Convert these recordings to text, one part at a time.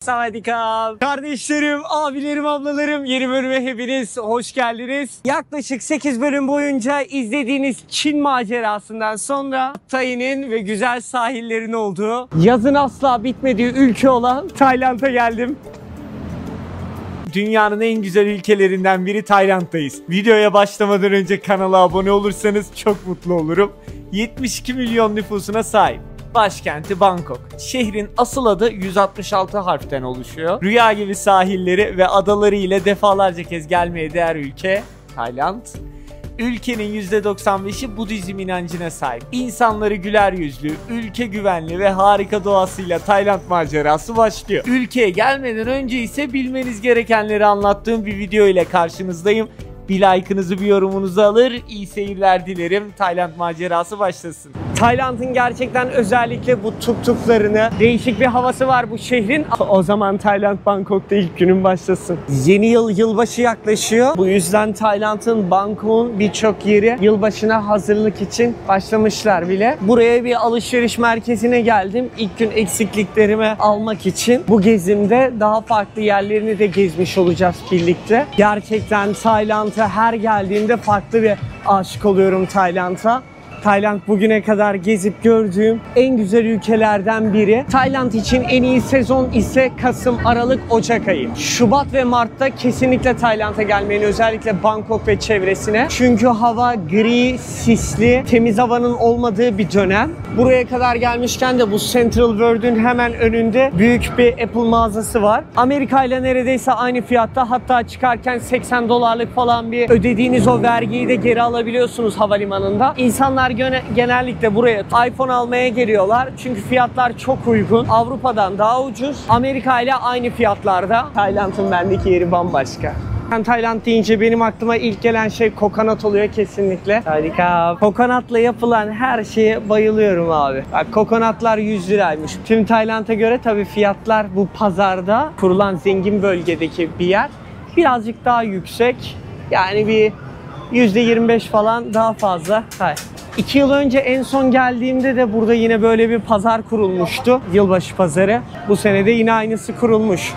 Savadikap. Kardeşlerim, abilerim, ablalarım, yeni bölüme hepiniz hoş geldiniz. Yaklaşık 8 bölüm boyunca izlediğiniz Çin macerasından sonra Tayi'nin ve güzel sahillerin olduğu, yazın asla bitmediği ülke olan Tayland'a geldim. Dünyanın en güzel ülkelerinden biri Tayland'dayız. Videoya başlamadan önce kanala abone olursanız çok mutlu olurum. 72 milyon nüfusuna sahip. Başkenti Bangkok. Şehrin asıl adı 166 harften oluşuyor. Rüya gibi sahilleri ve adaları ile defalarca kez gelmeye değer ülke Tayland. Ülkenin %95'i Budizm inancına sahip. İnsanları güler yüzlü, ülke güvenli ve harika doğasıyla Tayland macerası başlıyor. Ülkeye gelmeden önce ise bilmeniz gerekenleri anlattığım bir video ile karşınızdayım. Bir like'ınızı, bir yorumunuzu alır, iyi seyirler dilerim. Tayland macerası başlasın. Tayland'ın gerçekten özellikle bu tuktuklarını, değişik bir havası var bu şehrin. O zaman Tayland Bangkok'ta ilk günün başlasın. Yeni yıl, yılbaşı yaklaşıyor. Bu yüzden Tayland'ın, Bangkok'un birçok yeri yılbaşına hazırlık için başlamışlar bile. Buraya bir alışveriş merkezine geldim. İlk gün eksikliklerimi almak için. Bu gezimde daha farklı yerlerini de gezmiş olacağız birlikte. Gerçekten Tayland'a her geldiğimde farklı bir aşık oluyorum Tayland'a. Tayland bugüne kadar gezip gördüğüm en güzel ülkelerden biri. Tayland için en iyi sezon ise Kasım, Aralık, Ocak ayı. Şubat ve Mart'ta kesinlikle Tayland'a gelmeyin. Özellikle Bangkok ve çevresine. Çünkü hava gri, sisli, temiz havanın olmadığı bir dönem. Buraya kadar gelmişken de bu Central World'ün hemen önünde büyük bir Apple mağazası var. Amerika ile neredeyse aynı fiyatta, hatta çıkarken $80 falan bir ödediğiniz o vergiyi de geri alabiliyorsunuz havalimanında. İnsanlar genellikle buraya iPhone almaya geliyorlar. Çünkü fiyatlar çok uygun. Avrupa'dan daha ucuz. Amerika ile aynı fiyatlarda. Tayland'ın bendeki yeri bambaşka. Tayland deyince benim aklıma ilk gelen şey kokonat oluyor kesinlikle. Harika. Kokonatla yapılan her şeye bayılıyorum abi. Bak, kokonatlar 100 liraymış. Tüm Tayland'a göre tabii fiyatlar bu pazarda kurulan zengin bölgedeki bir yer birazcık daha yüksek. Yani bir %25 falan daha fazla. Hayır. 2 yıl önce en son geldiğimde de burada yine böyle bir pazar kurulmuştu. Yılbaşı pazarı. Bu sene de yine aynısı kurulmuş.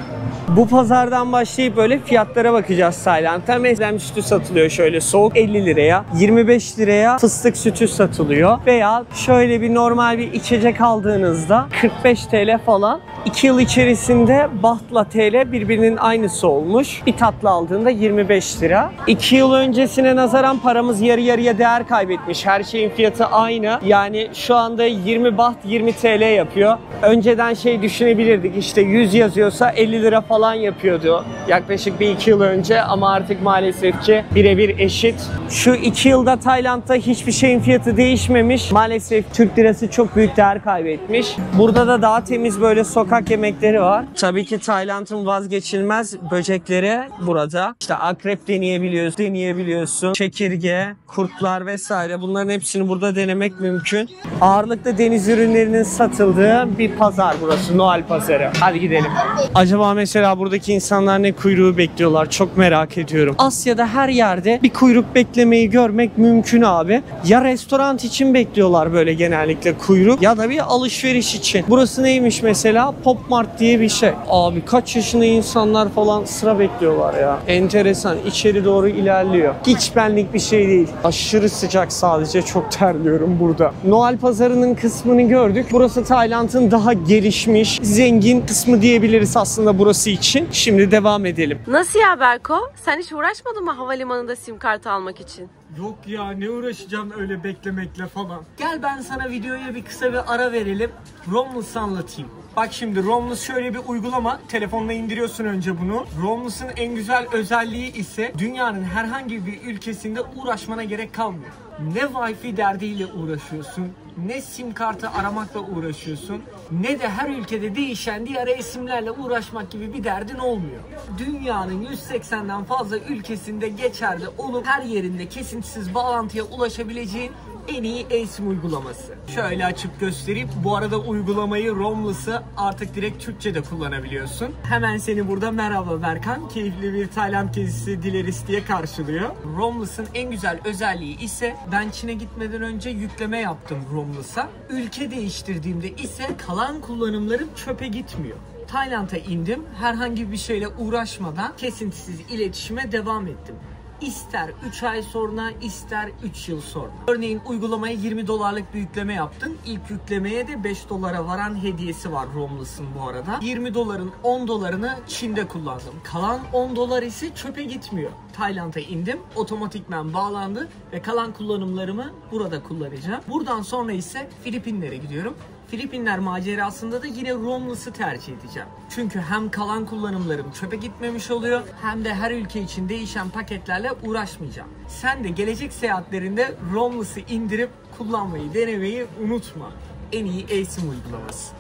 Bu pazardan başlayıp böyle fiyatlara bakacağız Tayland'da. Mesela sütü satılıyor şöyle soğuk 50 liraya. 25 liraya fıstık sütü satılıyor. Veya şöyle bir normal bir içecek aldığınızda 45 TL falan. 2 yıl içerisinde bahtla TL birbirinin aynısı olmuş. Bir tatlı aldığında 25 lira. 2 yıl öncesine nazaran paramız yarı yarıya değer kaybetmiş. Her şeyin fiyatı aynı. Yani şu anda 20 baht 20 TL yapıyor. Önceden şey düşünebilirdik, işte 100 yazıyorsa 50 lira falan yapıyordu. Yaklaşık bir 2 yıl önce, ama artık maalesef ki birebir eşit. Şu 2 yılda Tayland'da hiçbir şeyin fiyatı değişmemiş. Maalesef Türk lirası çok büyük değer kaybetmiş. Burada da daha temiz böyle sokak yemekleri var. Tabii ki Tayland'ın vazgeçilmez böcekleri burada. İşte akrep deneyebiliyorsun. Çekirge, kurtlar vesaire. Bunların hepsini burada denemek mümkün. Ağırlıklı deniz ürünlerinin satıldığı bir pazar burası. Noel pazarı. Hadi gidelim. Acaba mesela buradaki insanlar ne kuyruğu bekliyorlar? Çok merak ediyorum. Asya'da her yerde bir kuyruk beklemeyi görmek mümkün abi. Ya restoran için bekliyorlar böyle genellikle kuyruk, ya da bir alışveriş için. Burası neymiş mesela? Pop Mart diye bir şey. Abi kaç yaşında insanlar falan sıra bekliyorlar ya. Enteresan. İçeri doğru ilerliyor. Hiç benlik bir şey değil. Aşırı sıcak sadece. Çok terliyorum burada. Noel pazarının kısmını gördük. Burası Tayland'ın daha gelişmiş, zengin kısmı diyebiliriz aslında burası için. Şimdi devam edelim. Nasıl ya Berko? Sen hiç uğraşmadın mı havalimanında sim kartı almak için? Yok ya, ne uğraşacağım öyle beklemekle falan. Gel ben sana videoya bir kısa bir ara verelim. Romlus'u anlatayım. Bak şimdi, Romlus şöyle bir uygulama. Telefonla indiriyorsun önce bunu. Romlus'un en güzel özelliği ise dünyanın herhangi bir ülkesinde uğraşmana gerek kalmıyor. Ne Wi-Fi derdiyle uğraşıyorsun, ne sim kartı aramakla uğraşıyorsun, ne de her ülkede değişen diğer isimlerle uğraşmak gibi bir derdin olmuyor. Dünyanın 180'den fazla ülkesinde geçerli olup her yerinde kesintisiz bağlantıya ulaşabileceğin en iyi eSIM uygulaması. Şöyle açıp göstereyim. Bu arada uygulamayı, Romlus'u artık direkt Türkçe'de kullanabiliyorsun. Hemen seni burada merhaba Berkan, keyifli bir Tayland gezisi dileriz diye karşılıyor. Romlus'un en güzel özelliği ise ben Çin'e gitmeden önce yükleme yaptım Romlus'a. Ülke değiştirdiğimde ise kalan kullanımlarım çöpe gitmiyor. Tayland'a indim. Herhangi bir şeyle uğraşmadan kesintisiz iletişime devam ettim. İster 3 ay sonra, ister 3 yıl sonra. Örneğin uygulamaya $20'lık bir yükleme yaptın. İlk yüklemeye de $5 varan hediyesi var Romlus'un bu arada. $20'ın $10'ını Çin'de kullandım. Kalan $10 ise çöpe gitmiyor. Tayland'a indim, otomatikmen bağlandı ve kalan kullanımlarımı burada kullanacağım. Buradan sonra ise Filipinlere gidiyorum. Filipinler macerasında da yine Romlus'u tercih edeceğim. Çünkü hem kalan kullanımlarım çöpe gitmemiş oluyor, hem de her ülke için değişen paketlerle uğraşmayacağım. Sen de gelecek seyahatlerinde Romlus'u indirip kullanmayı, denemeyi unutma. En iyi eSIM uygulaması.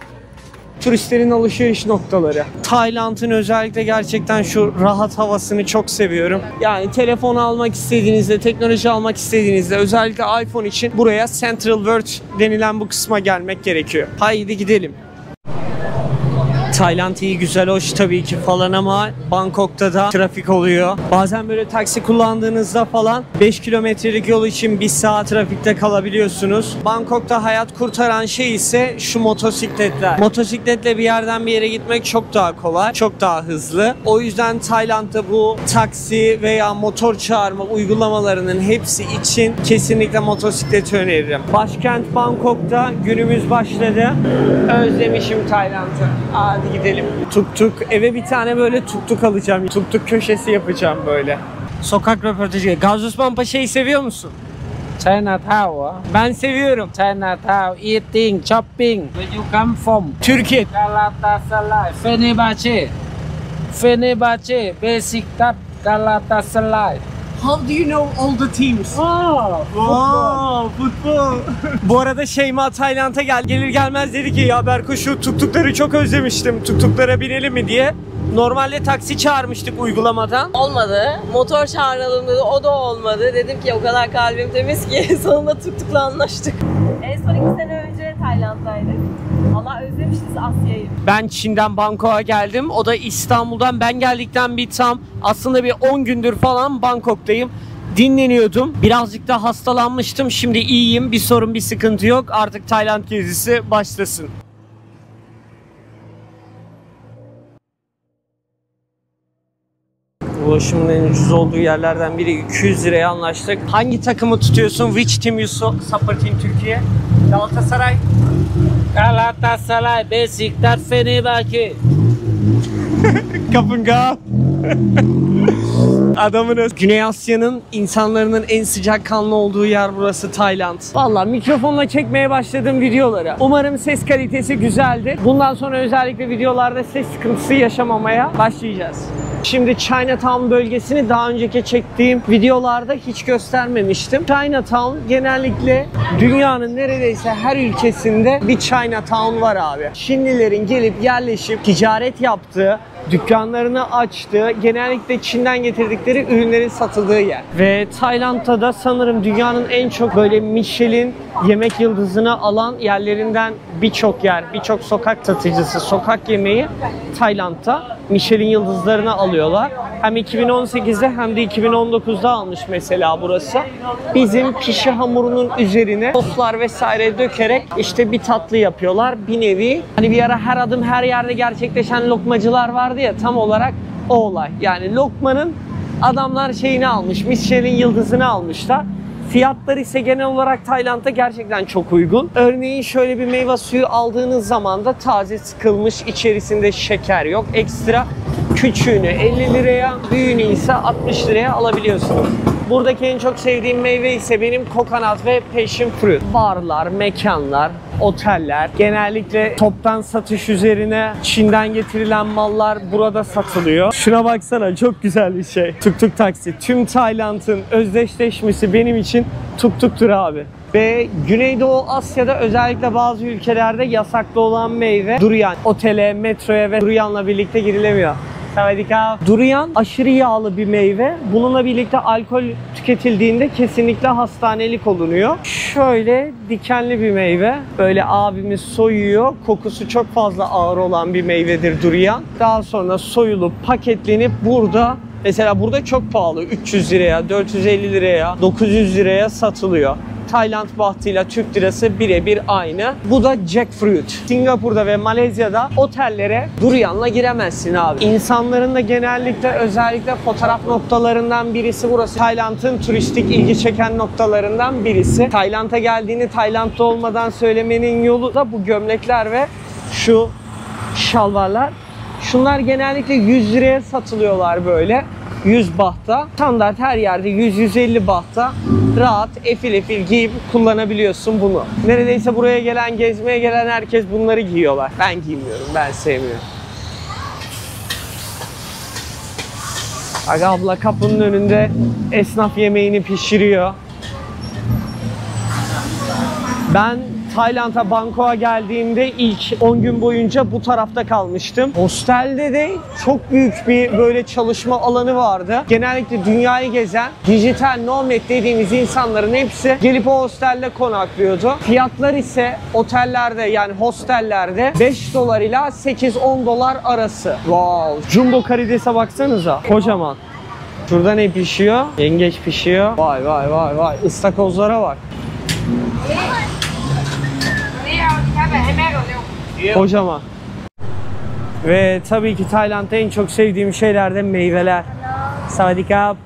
Turistlerin alışveriş noktaları. Tayland'ın özellikle gerçekten şu rahat havasını çok seviyorum. Yani telefon almak istediğinizde, teknoloji almak istediğinizde, özellikle iPhone için buraya Central World denilen bu kısma gelmek gerekiyor. Haydi gidelim. Tayland iyi, güzel, hoş tabii ki falan ama Bangkok'ta da trafik oluyor. Bazen böyle taksi kullandığınızda falan 5 kilometrelik yol için 1 saat trafikte kalabiliyorsunuz. Bangkok'ta hayat kurtaran şey ise şu motosikletler. Motosikletle bir yerden bir yere gitmek çok daha kolay, çok daha hızlı. O yüzden Tayland'da bu taksi veya motor çağırma uygulamalarının hepsi için kesinlikle motosikleti öneririm. Başkent Bangkok'ta günümüz başladı. Özlemişim Tayland'ı. Hadi gidelim. Tuk tuk. Eve bir tane böyle tuk tuk alacağım. Tuk tuk köşesi yapacağım böyle. Sokak röportajı. Gazi Osman Paşa'yı seviyor musun? Chinatown. Ben seviyorum. Chinatown, eating, shopping. Where you come from? Türkiye. Galatasaray. Fenerbahçe. Fenerbahçe. Beşiktaş. Galatasaray. How do you know all the teams? Futbol. Bu arada Şeyma Tayland'a gelir gelmez dedi ki ya Berko şu tuktukları çok özlemiştim. Tuktuklara binelim mi diye. Normalde taksi çağırmıştık uygulamadan. Olmadı. Motor çağıralım dedi. O da olmadı. Dedim ki o kadar kalbim temiz ki sonunda tuktukla anlaştık. En son 2 sene önce Tayland'daydık. Valla özlemişiz Asya'yı. Ben Çin'den Bangkok'a geldim. O da İstanbul'dan. Ben geldikten bir tam aslında bir 10 gündür falan Bangkok'tayım. Dinleniyordum. Birazcık da hastalanmıştım. Şimdi iyiyim. Bir sorun, bir sıkıntı yok. Artık Tayland gezisi başlasın. Ulaşımın en ucuz olduğu yerlerden biri. 200 liraya anlaştık. Hangi takımı tutuyorsun? Which team you support in Türkiye? Galatasaray. Galatasaray, Beşiktaş, Fenerbahçe. Kapınga. Adamınız. Güney Asya'nın insanların en sıcakkanlı olduğu yer burası Tayland. Vallahi mikrofonla çekmeye başladım videoları. Umarım ses kalitesi güzeldir. Bundan sonra özellikle videolarda ses sıkıntısı yaşamamaya başlayacağız. Şimdi Chinatown bölgesini daha önceki çektiğim videolarda hiç göstermemiştim. Chinatown genellikle dünyanın neredeyse her ülkesinde bir Chinatown var abi. Çinlilerin gelip yerleşip ticaret yaptığı, dükkanlarını açtığı, genellikle Çin'den getirdikleri ürünlerin satıldığı yer. Ve Tayland'da da sanırım dünyanın en çok böyle Michelin yemek yıldızını alan yerlerinden birçok yer, birçok sokak satıcısı, sokak yemeği Tayland'da Michelin yıldızlarını alıyorlar. Hem 2018'de hem de 2019'da almış mesela burası. Bizim pişi hamurunun üzerine soslar vesaire dökerek işte bir tatlı yapıyorlar. Bir nevi hani bir ara her adım her yerde gerçekleşen lokmacılar vardı ya, tam olarak o olay. Yani lokmanın adamlar şeyini almış, Michelin yıldızını almışlar. Fiyatlar ise genel olarak Tayland'da gerçekten çok uygun. Örneğin şöyle bir meyve suyu aldığınız zaman da taze sıkılmış, içerisinde şeker yok. Ekstra küçüğünü 50 liraya, büyüğünü ise 60 liraya alabiliyorsunuz. Buradaki en çok sevdiğim meyve ise benim kokonat ve passion fruit. Barlar, mekanlar, oteller, genellikle toptan satış üzerine Çin'den getirilen mallar burada satılıyor. Şuna baksana, çok güzel bir şey. Tuk tuk taksi. Tüm Tayland'ın özdeşleşmesi benim için tuk tuktur abi. Ve Güneydoğu Asya'da özellikle bazı ülkelerde yasaklı olan meyve durian. Otele, metroya ve durianla birlikte girilemiyor. Durian aşırı yağlı bir meyve. Bununla birlikte alkol tüketildiğinde kesinlikle hastanelik olunuyor. Şöyle dikenli bir meyve. Böyle abimiz soyuyor. Kokusu çok fazla ağır olan bir meyvedir durian. Daha sonra soyulup paketlenip burada, mesela burada çok pahalı. 300 liraya, 450 liraya, 900 liraya satılıyor. Tayland bahtıyla Türk lirası birebir aynı. Bu da jackfruit. Singapur'da ve Malezya'da otellere duruyanla giremezsin abi. İnsanların da genellikle özellikle fotoğraf noktalarından birisi burası. Tayland'ın turistik ilgi çeken noktalarından birisi. Tayland'a geldiğini Tayland'da olmadan söylemenin yolu da bu gömlekler ve şu şalvarlar. Şunlar genellikle 100 liraya satılıyorlar böyle. 100 bahta. Standart her yerde 100-150 bahta rahat efil efil giyip kullanabiliyorsun bunu. Neredeyse buraya gelen, gezmeye gelen herkes bunları giyiyorlar. Ben giymiyorum, ben sevmiyorum. Bak abla kapının önünde esnaf yemeğini pişiriyor. Ben Tayland'a, Bangkok'a geldiğimde ilk 10 gün boyunca bu tarafta kalmıştım. Hostelde de çok büyük bir böyle çalışma alanı vardı. Genellikle dünyayı gezen dijital nomad dediğimiz insanların hepsi gelip o hostelde konaklıyordu. Fiyatlar ise otellerde yani hostellerde 5 dolar ila 8-10 dolar arası. Wow! Jumbo karidese baksanıza. Kocaman. Şurada ne pişiyor? Yengeç pişiyor. Vay vay vay vay. Istakozlara bak. Kocaman. Ve tabii ki Tayland'da en çok sevdiğim şeyler de meyveler. Sawadikap,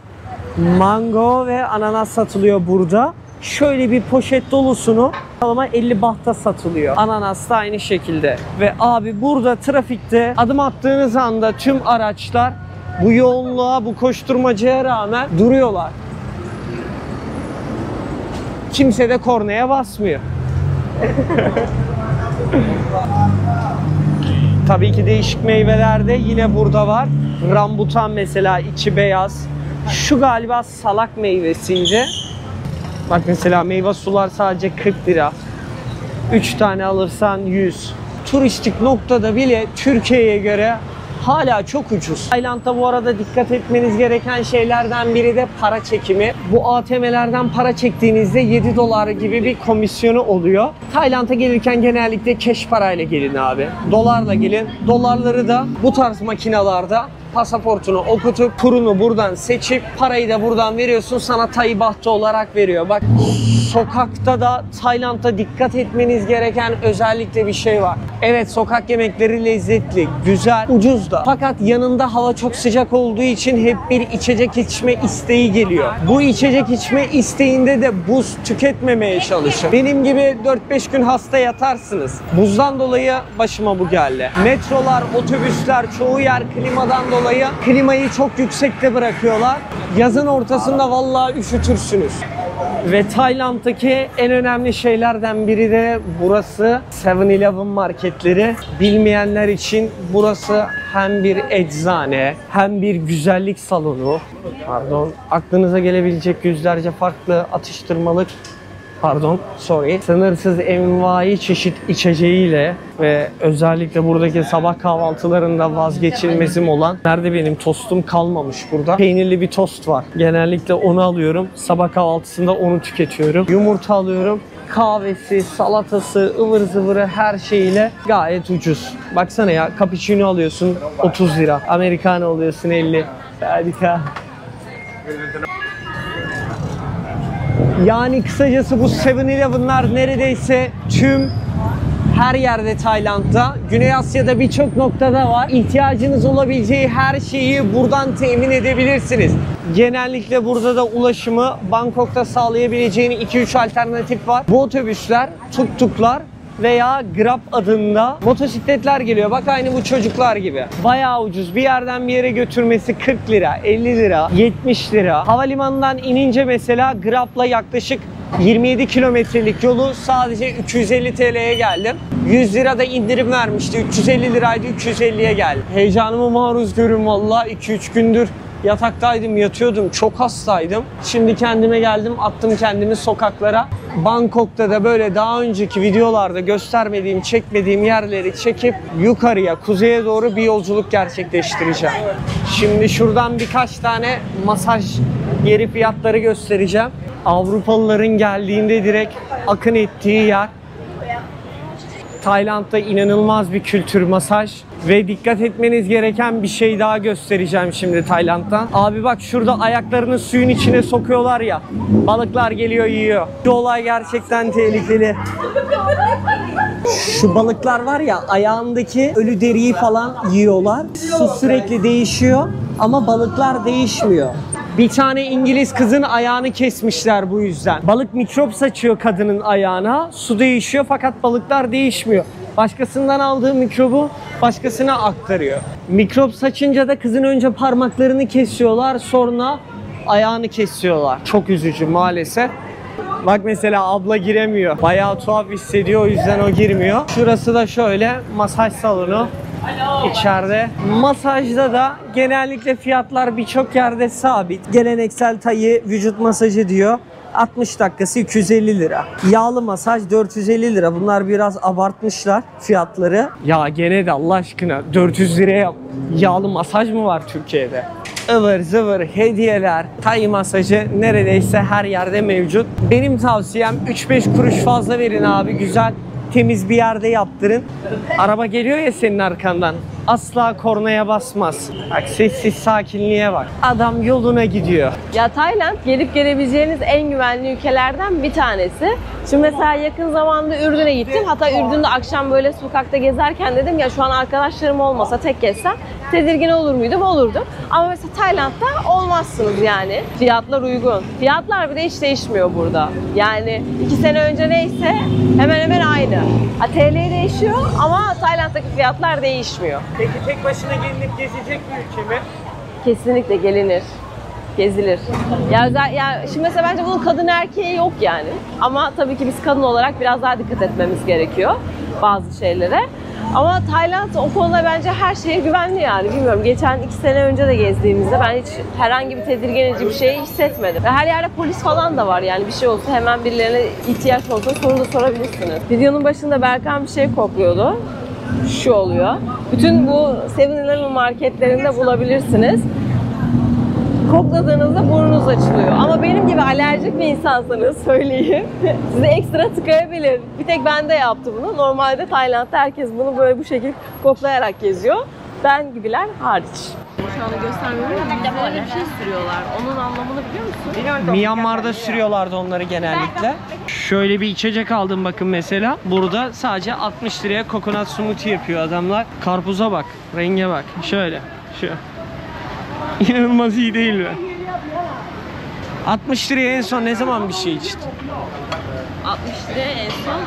mango ve ananas satılıyor burada. Şöyle bir poşet dolusunu ama 50 bahta satılıyor. Ananas da aynı şekilde. Ve abi burada trafikte adım attığınız anda tüm araçlar bu yoğunluğa, bu koşturmacaya rağmen duruyorlar. Kimse de kornaya basmıyor. Tabii ki değişik meyveler de yine burada var. Rambutan mesela içi beyaz. Şu galiba salak meyvesiydi. Bak mesela meyve sular sadece 40 lira. 3 tane alırsan 100. Turistik noktada bile Türkiye'ye göre hala çok ucuz. Tayland'da bu arada dikkat etmeniz gereken şeylerden biri de para çekimi. Bu ATM'lerden para çektiğinizde 7 dolar gibi bir komisyonu oluyor. Tayland'a gelirken genellikle cash parayla gelin abi. Dolarla gelin. Dolarları da bu tarz makinalarda pasaportunu okutup turunu buradan seçip parayı da buradan veriyorsun, sana Tay bahtı olarak veriyor. Bak sokakta da Tayland'da dikkat etmeniz gereken özellikle bir şey var. Evet, sokak yemekleri lezzetli, güzel, ucuz da. Fakat yanında hava çok sıcak olduğu için hep bir içecek içme isteği geliyor. Bu içecek içme isteğinde de buz tüketmemeye çalışın. Benim gibi 4-5 gün hasta yatarsınız. Buzdan dolayı başıma bu geldi. Metrolar, otobüsler çoğu yer klimadan dolayı klimayı çok yüksekte bırakıyorlar. Yazın ortasında vallahi üşütürsünüz. Ve Tayland'daki en önemli şeylerden biri de burası 7-Eleven marketleri. Bilmeyenler için burası hem bir eczane hem bir güzellik salonu. Pardon, aklınıza gelebilecek yüzlerce farklı atıştırmalık, sınırsız envai çeşit içeceğiyle ve özellikle buradaki sabah kahvaltılarında vazgeçilmezim olan, nerede benim tostum kalmamış burada. Peynirli bir tost var. Genellikle onu alıyorum. Sabah kahvaltısında onu tüketiyorum. Yumurta alıyorum. Kahvesi, salatası, ıvır zıvırı her şeyiyle gayet ucuz. Baksana ya, cappuccino alıyorsun 30 lira. Americano alıyorsun 50. Harika. Yani kısacası bu 7-Eleven'lar neredeyse tüm her yerde Tayland'da. Güney Asya'da birçok noktada var. İhtiyacınız olabileceği her şeyi buradan temin edebilirsiniz. Genellikle burada da ulaşımı Bangkok'ta sağlayabileceğini 2-3 alternatif var. Bu otobüsler, tuk-tuklar veya Grab adında motosikletler geliyor. Bak aynı bu çocuklar gibi. Bayağı ucuz. Bir yerden bir yere götürmesi 40 lira, 50 lira, 70 lira. Havalimanından inince mesela Grab'la yaklaşık 27 kilometrelik yolu sadece 250 TL'ye geldim. 100 lira da indirim vermişti. 350 liraydı, 350'ye geldim. Heyecanımı maruz görün vallahi. 2-3 gündür yataktaydım, yatıyordum. Çok hastaydım. Şimdi kendime geldim, attım kendimi sokaklara. Bangkok'ta da böyle daha önceki videolarda göstermediğim, çekmediğim yerleri çekip yukarıya, kuzeye doğru bir yolculuk gerçekleştireceğim. Şimdi şuradan birkaç tane masaj yeri fiyatları göstereceğim. Avrupalıların geldiğinde direkt akın ettiği yer. Tayland'da inanılmaz bir kültür masaj. Ve dikkat etmeniz gereken bir şey daha göstereceğim şimdi Tayland'dan. Abi bak şurada ayaklarını suyun içine sokuyorlar ya. Balıklar geliyor yiyor. Şu olay gerçekten tehlikeli. Şu balıklar var ya, ayağındaki ölü deriyi falan yiyorlar. Su sürekli değişiyor ama balıklar değişmiyor. Bir tane İngiliz kızın ayağını kesmişler bu yüzden. Balık mikrop saçıyor kadının ayağına. Su değişiyor fakat balıklar değişmiyor. Başkasından aldığı mikrobu başkasına aktarıyor. Mikrop saçınca da kızın önce parmaklarını kesiyorlar, sonra ayağını kesiyorlar. Çok üzücü maalesef. Bak mesela abla giremiyor. Bayağı tuhaf hissediyor, o yüzden o girmiyor. Şurası da şöyle masaj salonu. İçeride. Masajda da genellikle fiyatlar birçok yerde sabit. Geleneksel Thai vücut masajı diyor. 60 dakikası 250 lira. Yağlı masaj 450 lira. Bunlar biraz abartmışlar fiyatları. Ya gene de Allah aşkına 400 liraya yağlı masaj mı var Türkiye'de? Ivır zıvır hediyeler, Thai masajı neredeyse her yerde mevcut. Benim tavsiyem 3-5 kuruş fazla verin abi, güzel temiz bir yerde yaptırın. Araba geliyor ya senin arkandan, asla kornaya basmaz. Bak sessiz sakinliğe bak. Adam yoluna gidiyor. Ya Tayland gelip gelebileceğiniz en güvenli ülkelerden bir tanesi. Şimdi mesela yakın zamanda Ürdün'e gittim. Hatta Ürdün'de akşam böyle sokakta gezerken dedim ya şu an arkadaşlarım olmasa tek gezsem tedirgin olur muydum? Olurdum. Ama mesela Tayland'da olmazsınız yani. Fiyatlar uygun. Fiyatlar bir de hiç değişmiyor burada. Yani 2 sene önce neyse hemen hemen aynı. TL değişiyor ama Tayland'daki fiyatlar değişmiyor. Peki tek başına gelinip gezilecek bir ülke mi? Kesinlikle gelinir. Gezilir. Ya şimdi mesela bence bunun kadın erkeği yok yani. Ama tabii ki biz kadın olarak biraz daha dikkat etmemiz gerekiyor bazı şeylere. Ama Tayland o konuda bence her şeye güvenli yani. Bilmiyorum, geçen 2 sene önce de gezdiğimizde ben hiç herhangi bir tedirgin edici bir şey hissetmedim. Ve her yerde polis falan da var yani, bir şey olsa hemen birilerine ihtiyaç olsa soru da sorabilirsiniz. Videonun başında Berkan bir şey kokluyordu. Şu oluyor. Bütün bu 7-Eleven marketlerinde bulabilirsiniz. Kokladığınızda burnunuz açılıyor. Ama benim gibi alerjik bir insansanız söyleyeyim, size ekstra tıkayabilir. Bir tek bende yaptı bunu. Normalde Tayland'da herkes bunu böyle bu şekilde koklayarak geziyor. Ben gibiler hariç. Şu anda göstermiyorum ama böyle bir şey sürüyorlar. Onun anlamını biliyor musun? Myanmar'da sürüyorlardı onları genellikle. Şöyle bir içecek aldım bakın mesela. Burada sadece 60 liraya kokonat smoothie yapıyor adamlar. Karpuza bak, renge bak. Şöyle, şu. İnanılmaz iyi değil mi? 60 liraya en son ne zaman bir şey içtin? 60 liraya en son,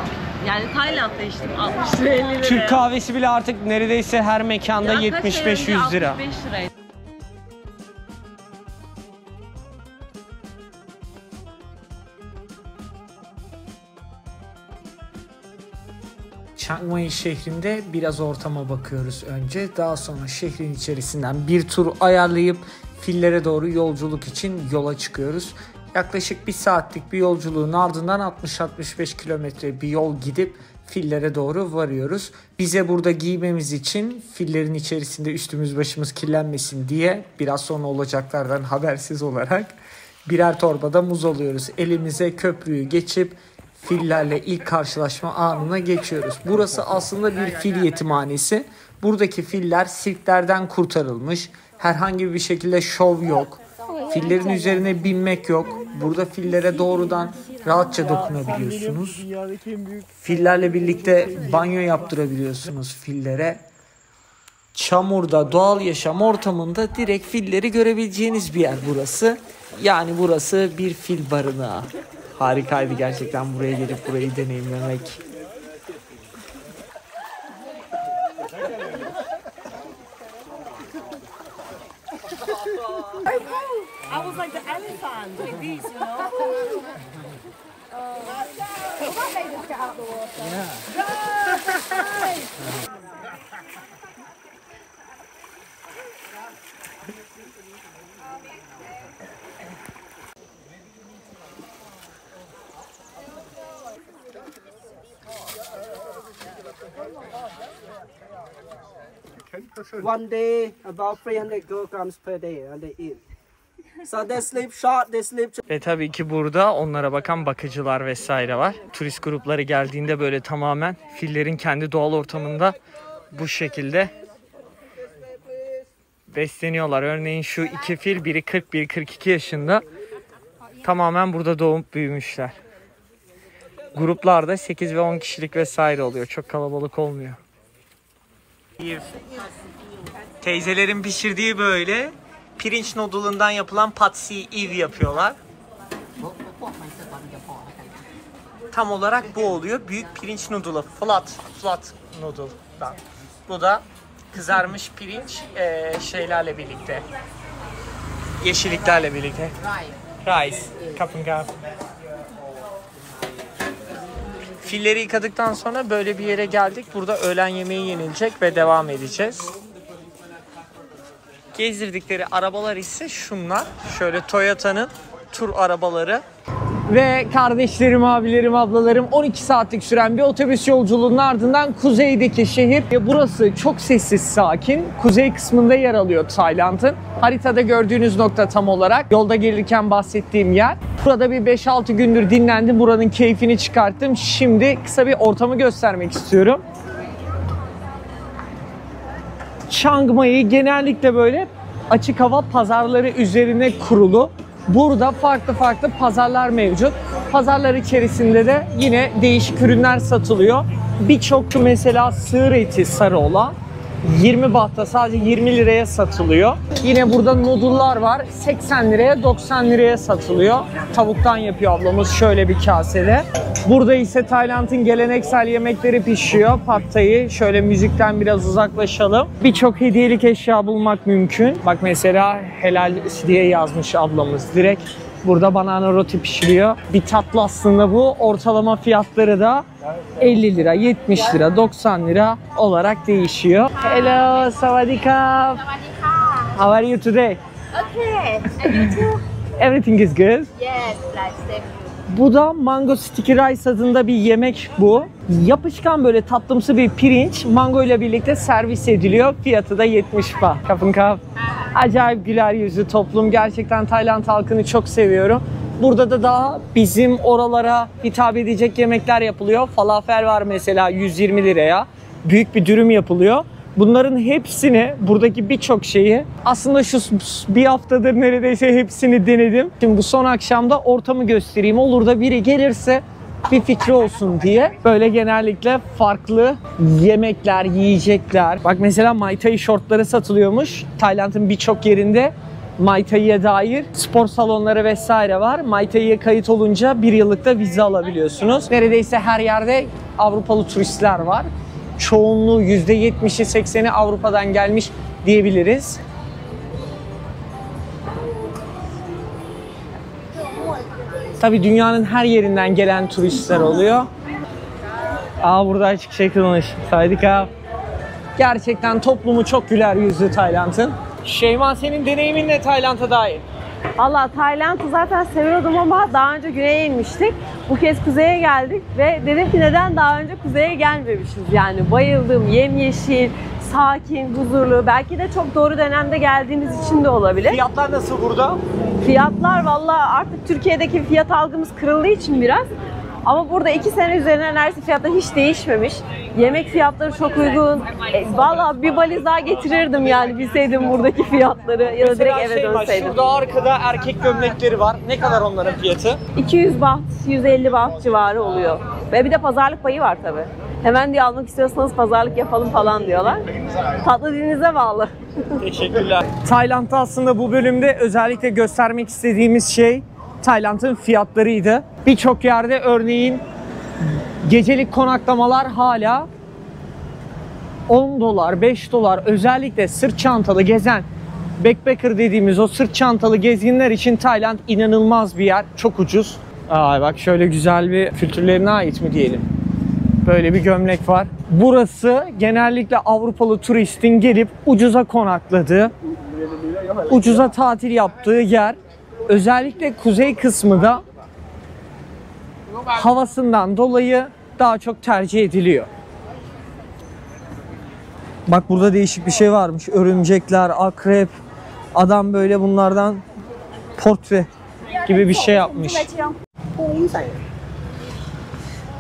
yani Tayland'da içtim 60 liraya 50 liraya. Türk kahvesi bile artık neredeyse her mekanda 75-100 lira. 65 liraydı. Chiang Mai şehrinde biraz ortama bakıyoruz önce. Daha sonra şehrin içerisinden bir tur ayarlayıp fillere doğru yolculuk için yola çıkıyoruz. Yaklaşık 1 saatlik bir yolculuğun ardından 60-65 kilometre bir yol gidip fillere doğru varıyoruz. Bize burada giymemiz için fillerin içerisinde üstümüz başımız kirlenmesin diye biraz sonra olacaklardan habersiz olarak birer torbada muz alıyoruz. Elimize köprüyü geçip fillerle ilk karşılaşma anına geçiyoruz. Burası aslında bir fil yetimhanesi. Buradaki filler sirklerden kurtarılmış. Herhangi bir şekilde şov yok. Fillerin üzerine binmek yok. Burada fillere doğrudan rahatça dokunabiliyorsunuz. Fillerle birlikte banyo yaptırabiliyorsunuz fillere. Çamurda, doğal yaşam ortamında direkt filleri görebileceğiniz bir yer burası. Yani burası bir fil barınağı. Harikaydı gerçekten buraya gelip burayı deneyimlemek. I was like the elephant, like this, you know? One day, about 300 kilograms per day, and they eat. So they sleep short, they sleep. Ve tabii ki burada onlara bakan bakıcılar vesaire var. Turist grupları geldiğinde böyle tamamen fillerin kendi doğal ortamında bu şekilde besleniyorlar. Örneğin şu iki fil, biri 40, biri 42 yaşında. Tamamen burada doğup büyümüşler. Gruplarda 8 ve 10 kişilik vesaire oluyor. Çok kalabalık olmuyor. Teyzelerin pişirdiği böyle pirinç nodulundan yapılan patsi ev yapıyorlar. Tam olarak bu oluyor. Büyük pirinç nodulu. Flat noodle'dan. Bu da kızarmış pirinç şeylerle birlikte. Yeşilliklerle birlikte. Rice. Kapın kap. Filleri yıkadıktan sonra böyle bir yere geldik. Burada öğlen yemeği yenilecek ve devam edeceğiz. Gezdirdikleri arabalar ise şunlar. Şöyle Toyota'nın tur arabaları. Ve kardeşlerim, abilerim, ablalarım 12 saatlik süren bir otobüs yolculuğunun ardından kuzeydeki şehir. Burası çok sessiz, sakin. Kuzey kısmında yer alıyor Tayland'ın. Haritada gördüğünüz nokta tam olarak yolda gelirken bahsettiğim yer. Burada bir 5-6 gündür dinlendim. Buranın keyfini çıkarttım. Şimdi kısa bir ortamı göstermek istiyorum. Chiang Mai genellikle böyle açık hava pazarları üzerine kurulu. Burada farklı pazarlar mevcut. Pazarlar içerisinde de yine değişik ürünler satılıyor. Birçok mesela sığır eti sarı olan 20 bahta sadece 20 liraya satılıyor. Yine burada noodle'lar var. 80 liraya 90 liraya satılıyor. Tavuktan yapıyor ablamız şöyle bir kasede. Burada ise Tayland'ın geleneksel yemekleri pişiyor. Pad Thai. Şöyle müzikten biraz uzaklaşalım. Birçok hediyelik eşya bulmak mümkün. Bak mesela helal diye yazmış ablamız direkt. Burada banana roti pişiriyor. Bir tatlı aslında bu. Ortalama fiyatları da 50 lira, 70 lira, 90 lira olarak değişiyor. Hello, sawadika. How are you today? Okay, and you too? Everything is good. Yes, like same. Bu da mango sticky rice adında bir yemek bu. Yapışkan böyle tatlımsı bir pirinç mango ile birlikte servis ediliyor. Fiyatı da 70 baht. Kapın kap. Acayip güler yüzlü toplum. Gerçekten Tayland halkını çok seviyorum. Burada da daha bizim oralara hitap edecek yemekler yapılıyor. Falafel var mesela 120 liraya. Büyük bir dürüm yapılıyor. Bunların hepsini, buradaki birçok şeyi aslında şu bir haftadır neredeyse hepsini denedim. Şimdi bu son akşamda ortamı göstereyim. Olur da biri gelirse bir fikri olsun diye. Böyle genellikle farklı yemekler, yiyecekler. Bak mesela Muay Thai şortları satılıyormuş. Tayland'ın birçok yerinde Muay Thai'ye dair spor salonları vesaire var. Muay Thai'ye kayıt olunca 1 yıllık da vize alabiliyorsunuz. Neredeyse her yerde Avrupalı turistler var. Çoğunluğu %70'i 80'i Avrupa'dan gelmiş diyebiliriz. Tabii dünyanın her yerinden gelen turistler oluyor. Burada açık şey kılmış. Saydık abi. Gerçekten toplumu çok güler yüzlü Tayland'ın. Şeyma, senin deneyimin ne Tayland'a dair? Valla Tayland'ı zaten seviyordum ama daha önce güneye inmiştik. Bu kez kuzeye geldik ve dedim ki neden daha önce kuzeye gelmemişiz? Yani bayıldım, yemyeşil, sakin, huzurlu. Belki de çok doğru dönemde geldiğimiz için de olabilir. Fiyatlar nasıl burada? Fiyatlar valla artık Türkiye'deki fiyat algımız kırıldığı için biraz. Ama burada 2 sene üzerine neredeyse fiyatlar hiç değişmemiş. Yemek fiyatları çok uygun. Valla bir valiz daha getirirdim yani bilseydim buradaki fiyatları ya da direkt eve dönseydim. Şurada arkada erkek gömlekleri var. Ne kadar onların fiyatı? 200 baht, 150 baht civarı oluyor. Ve bir de pazarlık payı var tabii. Hemen diye almak istiyorsanız pazarlık yapalım falan diyorlar. Tatlı dilinize bağlı. Teşekkürler. Tayland'da aslında bu bölümde özellikle göstermek istediğimiz şey Tayland'ın fiyatlarıydı. Birçok yerde örneğin gecelik konaklamalar hala 10 dolar, 5 dolar. Özellikle sırt çantalı gezen, backpacker dediğimiz o sırt çantalı gezginler için Tayland inanılmaz bir yer. Çok ucuz. Bak şöyle güzel bir kültürlerine ait mi diyelim. Böyle bir gömlek var. Burası genellikle Avrupalı turistin gelip ucuza konakladığı, ucuza tatil yaptığı yer. Özellikle kuzey kısmı da havasından dolayı daha çok tercih ediliyor. Bak burada değişik bir şey varmış. Örümcekler, akrep. Adam böyle bunlardan portre gibi bir şey yapmış.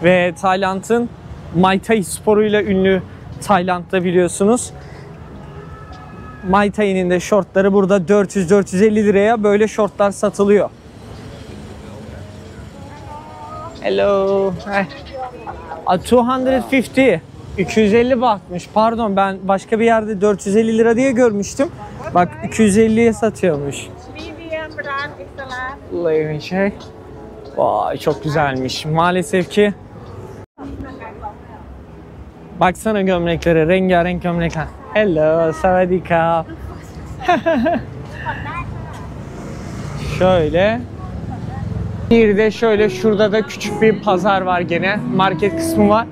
Ve Tayland'ın Muay Thai sporuyla ünlü Tayland'da biliyorsunuz. Muay Thai'nin de şortları burada 400-450 liraya böyle şortlar satılıyor. Hello. 250. 250 bahtmış. Pardon, ben başka bir yerde 450 lira diye görmüştüm. Bak 250'ye satıyormuş. Şey. Vay, çok güzelmiş. Maalesef ki. Baksana gömleklere, rengarenk gömlekler. Hello, savadika. Şöyle. Bir de şöyle şurada da küçük bir pazar var gene. Market kısmı var.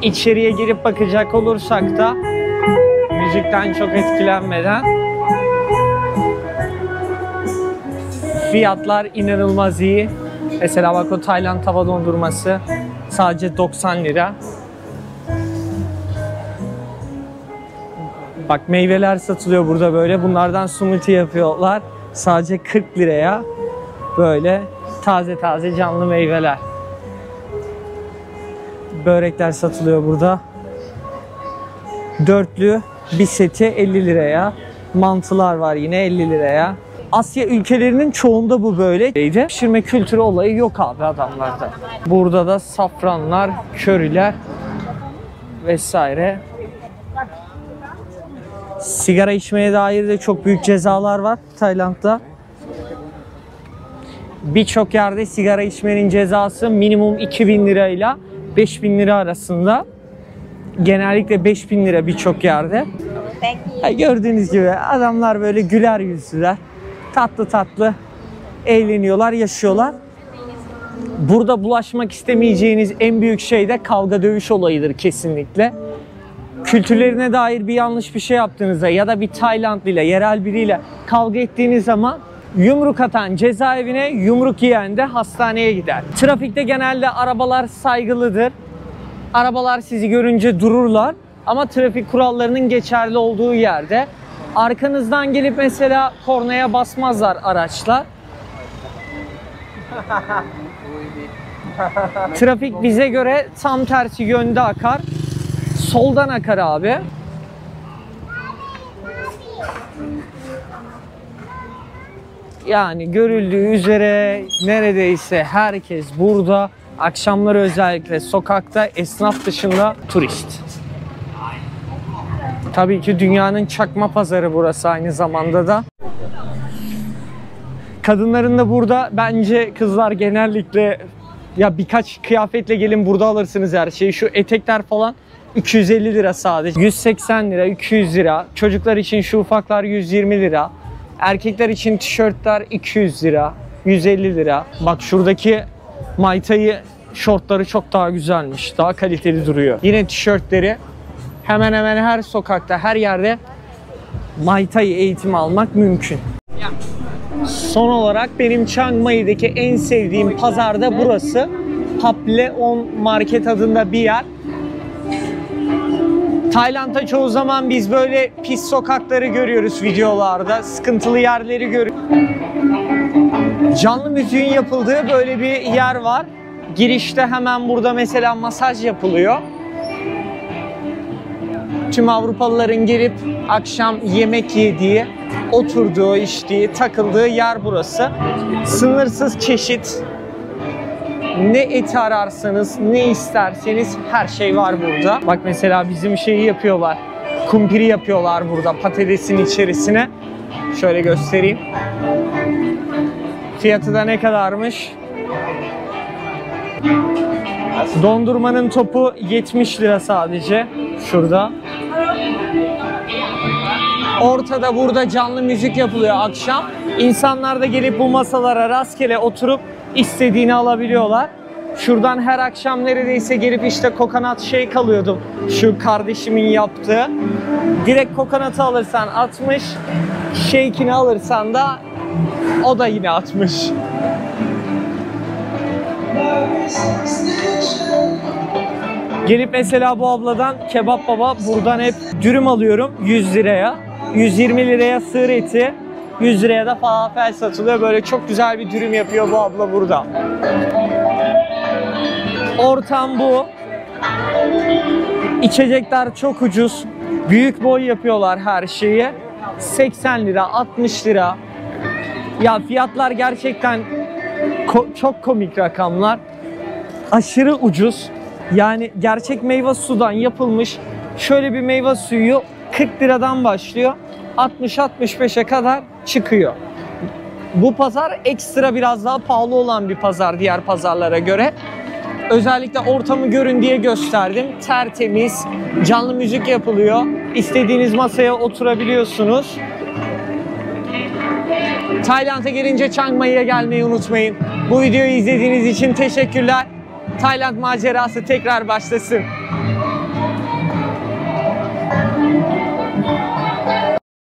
İçeriye girip bakacak olursak da müzikten çok etkilenmeden fiyatlar inanılmaz iyi. Mesela bak, o Tayland tava dondurması sadece 90 lira. Bak, meyveler satılıyor burada böyle. Bunlardan smoothie yapıyorlar. Sadece 40 liraya. Böyle taze taze canlı meyveler. Börekler satılıyor burada. Dörtlü bir seti 50 liraya. Mantılar var yine 50 liraya. Asya ülkelerinin çoğunda bu böyleydi. Pişirme kültürü olayı yok abi adamlarda. Burada da safranlar, köriler vesaire. Sigara içmeye dair de çok büyük cezalar var Tayland'da. Birçok yerde sigara içmenin cezası minimum 2000 lirayla 5000 lira arasında. Genellikle 5000 lira birçok yerde. Gördüğünüz gibi adamlar böyle güler yüzlüler. Tatlı tatlı eğleniyorlar, yaşıyorlar. Burada bulaşmak istemeyeceğiniz en büyük şey de kavga dövüş olayıdır kesinlikle. Kültürlerine dair bir yanlış bir şey yaptığınızda ya da bir Taylandlıyla, yerel biriyle kavga ettiğiniz zaman yumruk atan cezaevine, yumruk yiyen de hastaneye gider. Trafikte genelde arabalar saygılıdır. Arabalar sizi görünce dururlar. Ama trafik kurallarının geçerli olduğu yerde arkanızdan gelip mesela kornaya basmazlar araçlar. Trafik bize göre tam tersi yönde akar. Soldan akar abi. Yani görüldüğü üzere neredeyse herkes burada. Akşamları özellikle sokakta, esnaf dışında turist. Tabii ki dünyanın çakma pazarı burası aynı zamanda da. Kadınların da burada bence kızlar genellikle ya birkaç kıyafetle gelin burada alırsınız her şeyi. Şu etekler falan 250 lira sadece. 180 lira, 200 lira. Çocuklar için şu ufaklar 120 lira. Erkekler için tişörtler 200 lira, 150 lira. Bak şuradaki Muay Thai şortları çok daha güzelmiş. Daha kaliteli duruyor. Yine tişörtleri hemen hemen her sokakta, her yerde Muay Thai eğitimi almak mümkün. Son olarak benim Chiang Mai'deki en sevdiğim pazarda burası. Papleon Market adında bir yer. Tayland'da çoğu zaman biz böyle pis sokakları görüyoruz videolarda. Sıkıntılı yerleri görüyoruz. Canlı müziğin yapıldığı böyle bir yer var. Girişte hemen burada mesela masaj yapılıyor. Tüm Avrupalıların gelip akşam yemek yediği, oturduğu, içtiği, takıldığı yer burası. Sınırsız çeşit. Ne eti ararsanız, ne isterseniz her şey var burada. Bak mesela bizim şeyi yapıyorlar. Kumpiri yapıyorlar burada patatesin içerisine. Şöyle göstereyim. Fiyatı da ne kadarmış? Dondurmanın topu 70 lira sadece. Şurada. Ortada burada canlı müzik yapılıyor akşam. İnsanlar da gelip bu masalara rastgele oturup istediğini alabiliyorlar. Şuradan her akşam neredeyse gelip işte kokonat shake alıyordum. Şu kardeşimin yaptığı. Direkt kokonatı alırsan 60, shake'ini alırsan da o da yine 60. Gelip mesela bu abladan Kebap Baba buradan hep dürüm alıyorum 100 liraya. 120 liraya sığır eti, 100 liraya da falafel satılıyor. Böyle çok güzel bir dürüm yapıyor bu abla burada. Ortam bu. İçecekler çok ucuz. Büyük boy yapıyorlar her şeyi. 80 lira, 60 lira. Ya fiyatlar gerçekten çok komik rakamlar. Aşırı ucuz. Yani gerçek meyve sudan yapılmış şöyle bir meyve suyu 40 liradan başlıyor. 60-65'e kadar çıkıyor. Bu pazar ekstra biraz daha pahalı olan bir pazar diğer pazarlara göre. Özellikle ortamı görün diye gösterdim. Tertemiz, canlı müzik yapılıyor. İstediğiniz masaya oturabiliyorsunuz. Tayland'a gelince Chiang Mai'ye gelmeyi unutmayın. Bu videoyu izlediğiniz için teşekkürler. Tayland macerası tekrar başlasın.